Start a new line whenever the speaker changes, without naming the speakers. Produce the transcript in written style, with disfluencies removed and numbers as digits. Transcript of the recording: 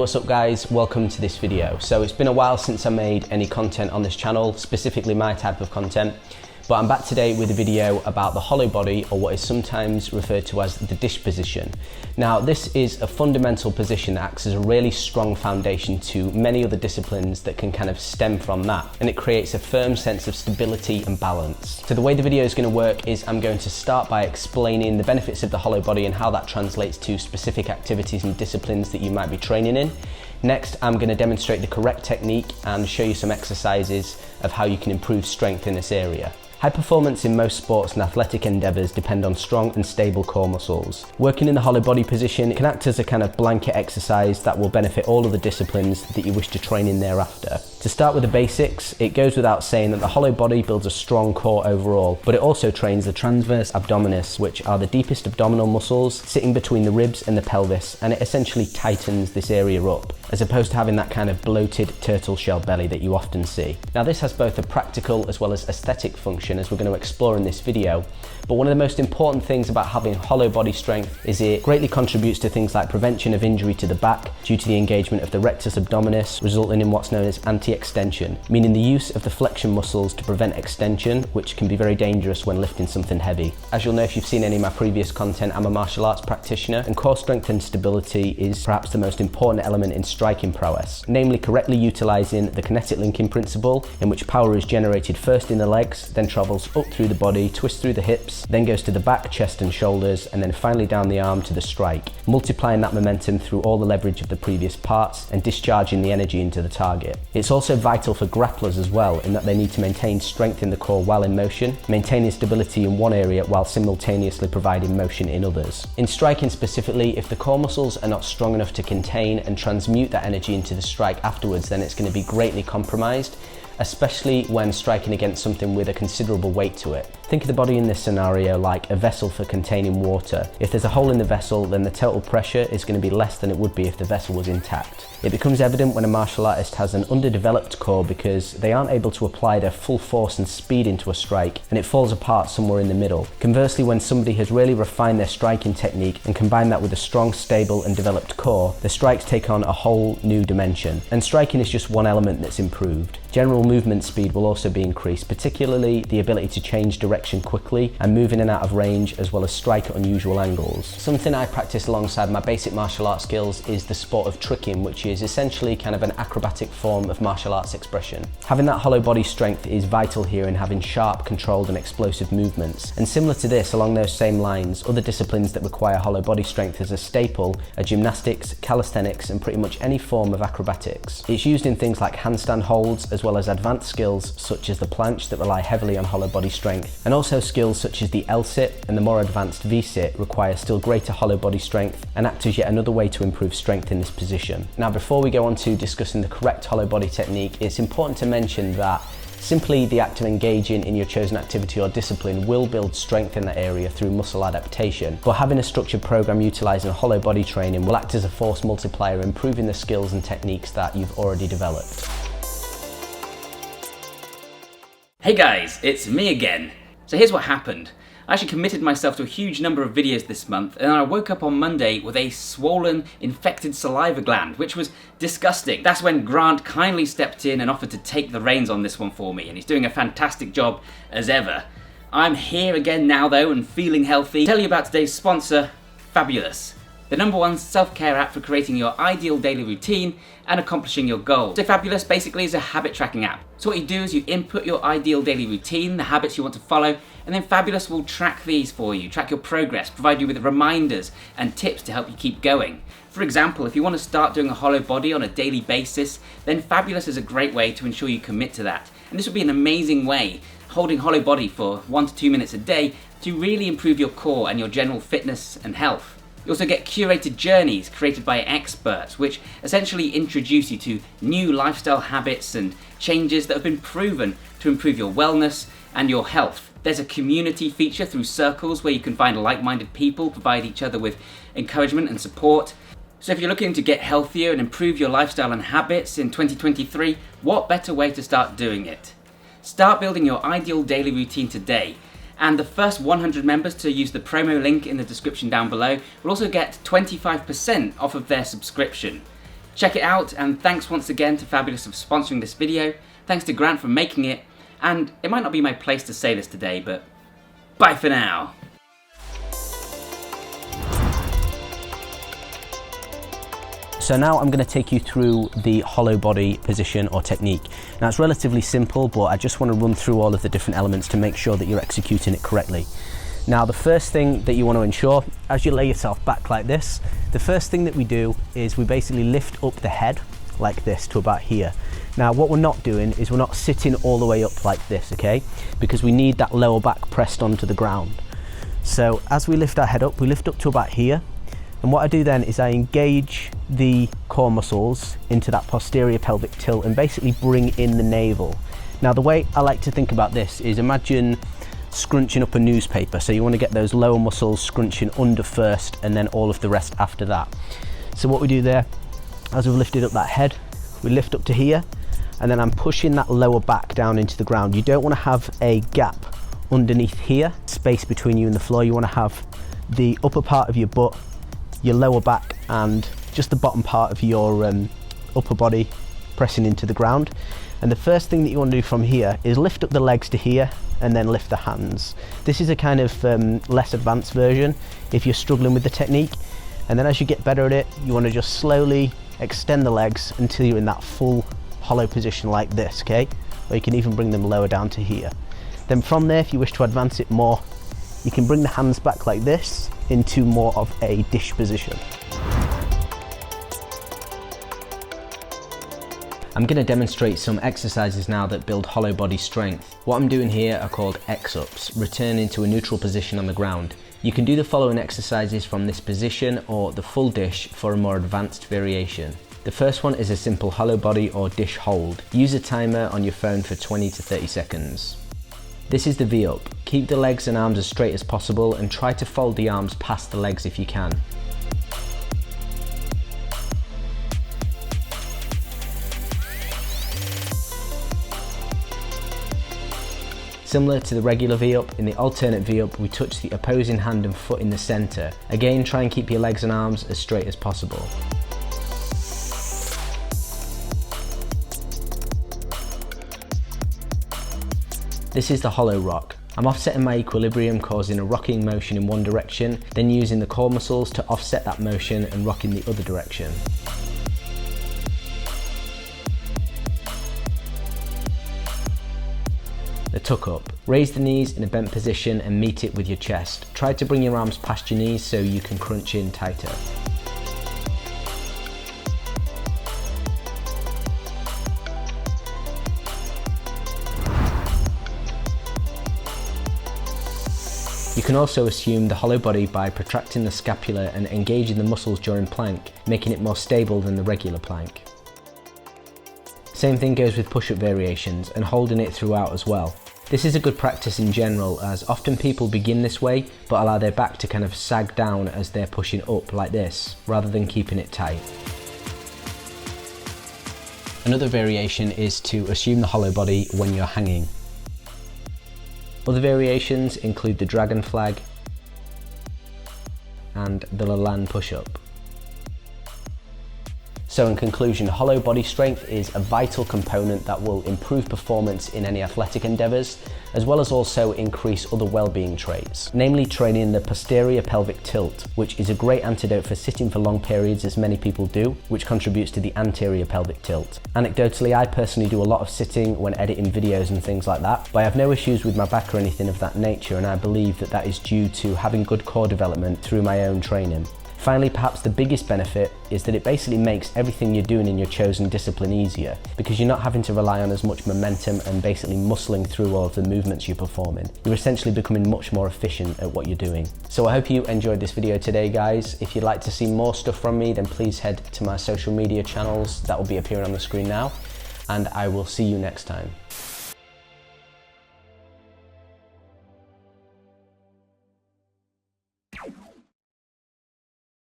what's up guys? Welcome to this video. So it's been a while since I made any content on this channel, specifically my type of content, but I'm back today with a video about the hollow body, or what is sometimes referred to as the dish position. Now this is a fundamental position that acts as a really strong foundation to many other disciplines that can kind of stem from that, and it creates a firm sense of stability and balance. So the way the video is going to work is I'm going to start by explaining the benefits of the hollow body and how that translates to specific activities and disciplines that you might be training in. Next, I'm going to demonstrate the correct technique and show you some exercises of how you can improve strength in this area. High performance in most sports and athletic endeavours depend on strong and stable core muscles. Working in the hollow body position can act as a kind of blanket exercise that will benefit all of the disciplines that you wish to train in thereafter. To start with the basics, it goes without saying that the hollow body builds a strong core overall, but it also trains the transverse abdominis, which are the deepest abdominal muscles sitting between the ribs and the pelvis, and it essentially tightens this area up, as opposed to having that kind of bloated turtle shell belly that you often see. Now this has both a practical as well as aesthetic function, as we're going to explore in this video, but one of the most important things about having hollow body strength is it greatly contributes to things like prevention of injury to the back due to the engagement of the rectus abdominis, resulting in what's known as anti-extension, meaning the use of the flexion muscles to prevent extension, which can be very dangerous when lifting something heavy. As you'll know if you've seen any of my previous content, I'm a martial arts practitioner, and core strength and stability is perhaps the most important element in striking prowess, namely correctly utilising the kinetic linking principle, in which power is generated first in the legs, then travels up through the body, twists through the hips, then goes to the back, chest and shoulders, and then finally down the arm to the strike, multiplying that momentum through all the leverage of the previous parts and discharging the energy into the target. It's also vital for grapplers as well, in that they need to maintain strength in the core while in motion, maintaining stability in one area while simultaneously providing motion in others. In striking specifically, if the core muscles are not strong enough to contain and transmute that energy into the strike afterwards, then it's going to be greatly compromised, especially when striking against something with a considerable weight to it. Think of the body in this scenario like a vessel for containing water. If there's a hole in the vessel, then the total pressure is going to be less than it would be if the vessel was intact. It becomes evident when a martial artist has an underdeveloped core because they aren't able to apply their full force and speed into a strike, and it falls apart somewhere in the middle. Conversely, when somebody has really refined their striking technique and combined that with a strong, stable and developed core, the strikes take on a whole new dimension. And striking is just one element that's improved. General movement speed will also be increased, particularly the ability to change direction quickly and move in and out of range, as well as strike at unusual angles. Something I practice alongside my basic martial arts skills is the sport of tricking, which is essentially kind of an acrobatic form of martial arts expression. Having that hollow body strength is vital here in having sharp, controlled and explosive movements. And similar to this, along those same lines, other disciplines that require hollow body strength as a staple are gymnastics, calisthenics and pretty much any form of acrobatics. It's used in things like handstand holds, as well as advanced skills such as the planche that rely heavily on hollow body strength, and also skills such as the L-sit and the more advanced V-sit require still greater hollow body strength and act as yet another way to improve strength in this position. Now before we go on to discussing the correct hollow body technique, it's important to mention that simply the act of engaging in your chosen activity or discipline will build strength in that area through muscle adaptation, but having a structured program utilising hollow body training will act as a force multiplier, improving the skills and techniques that you've already developed.
Hey guys, it's me again. So here's what happened. I actually committed myself to a huge number of videos this month, and I woke up on Monday with a swollen, infected saliva gland, which was disgusting. That's when Grant kindly stepped in and offered to take the reins on this one for me, and he's doing a fantastic job as ever. I'm here again now though, and feeling healthy. Tell you about today's sponsor, Fabulous, the #1 self-care app for creating your ideal daily routine and accomplishing your goals. So Fabulous basically is a habit tracking app. So what you do is you input your ideal daily routine, the habits you want to follow, and then Fabulous will track these for you, track your progress, provide you with reminders and tips to help you keep going. For example, if you want to start doing a hollow body on a daily basis, then Fabulous is a great way to ensure you commit to that. And this would be an amazing way, holding hollow body for 1 to 2 minutes a day, to really improve your core and your general fitness and health. You also get curated journeys created by experts, which essentially introduce you to new lifestyle habits and changes that have been proven to improve your wellness and your health. There's a community feature through circles where you can find like-minded people, provide each other with encouragement and support. So if you're looking to get healthier and improve your lifestyle and habits in 2023, what better way to start doing it? Start building your ideal daily routine today. And the first 100 members to use the promo link in the description down below will also get 25% off of their subscription. Check it out, and thanks once again to Fabulous for sponsoring this video. Thanks to Grant for making it, and it might not be my place to say this today, but bye for now.
So now I'm going to take you through the hollow body position or technique. Now it's relatively simple, but I just want to run through all of the different elements to make sure that you're executing it correctly. Now the first thing that you want to ensure, as you lay yourself back like this, the first thing that we do is we basically lift up the head like this to about here. Now what we're not doing is we're not sitting all the way up like this, okay? Because we need that lower back pressed onto the ground. So as we lift our head up, we lift up to about here. And what I do then is I engage the core muscles into that posterior pelvic tilt and basically bring in the navel. Now the way I like to think about this is imagine scrunching up a newspaper. So you want to get those lower muscles scrunching under first and then all of the rest after that. So what we do there, as we've lifted up that head, we lift up to here and then I'm pushing that lower back down into the ground. You don't want to have a gap underneath here, space between you and the floor. You want to have the upper part of your butt, your lower back and just the bottom part of your upper body pressing into the ground. And the first thing that you want to do from here is lift up the legs to here and then lift the hands. This is a kind of less advanced version if you're struggling with the technique. And then as you get better at it, you want to just slowly extend the legs until you're in that full hollow position like this, okay? Or you can even bring them lower down to here. Then from there, if you wish to advance it more, you can bring the hands back like this into more of a dish position. I'm going to demonstrate some exercises now that build hollow body strength. What I'm doing here are called X-ups, returning to a neutral position on the ground. You can do the following exercises from this position or the full dish for a more advanced variation. The first one is a simple hollow body or dish hold. Use a timer on your phone for 20 to 30 seconds. This is the V-up. Keep the legs and arms as straight as possible and try to fold the arms past the legs if you can. Similar to the regular V-up, in the alternate V-up we touch the opposing hand and foot in the centre. Again, try and keep your legs and arms as straight as possible. This is the hollow rock. I'm offsetting my equilibrium, causing a rocking motion in one direction, then using the core muscles to offset that motion and rock in the other direction. The tuck up. Raise the knees in a bent position and meet it with your chest. Try to bring your arms past your knees so you can crunch in tighter. You can also assume the hollow body by protracting the scapula and engaging the muscles during plank, making it more stable than the regular plank. Same thing goes with push-up variations and holding it throughout as well. This is a good practice in general, as often people begin this way but allow their back to kind of sag down as they're pushing up like this, rather than keeping it tight. Another variation is to assume the hollow body when you're hanging. Other variations include the dragon flag and the Lalande push-up. So in conclusion, hollow body strength is a vital component that will improve performance in any athletic endeavours, as well as also increase other well-being traits, namely training the posterior pelvic tilt, which is a great antidote for sitting for long periods as many people do, which contributes to the anterior pelvic tilt. Anecdotally, I personally do a lot of sitting when editing videos and things like that, but I have no issues with my back or anything of that nature, and I believe that that is due to having good core development through my own training. Finally, perhaps the biggest benefit is that it basically makes everything you're doing in your chosen discipline easier, because you're not having to rely on as much momentum and basically muscling through all of the movements you're performing. You're essentially becoming much more efficient at what you're doing. So I hope you enjoyed this video today, guys. If you'd like to see more stuff from me, then please head to my social media channels that will be appearing on the screen now, and I will see you next time.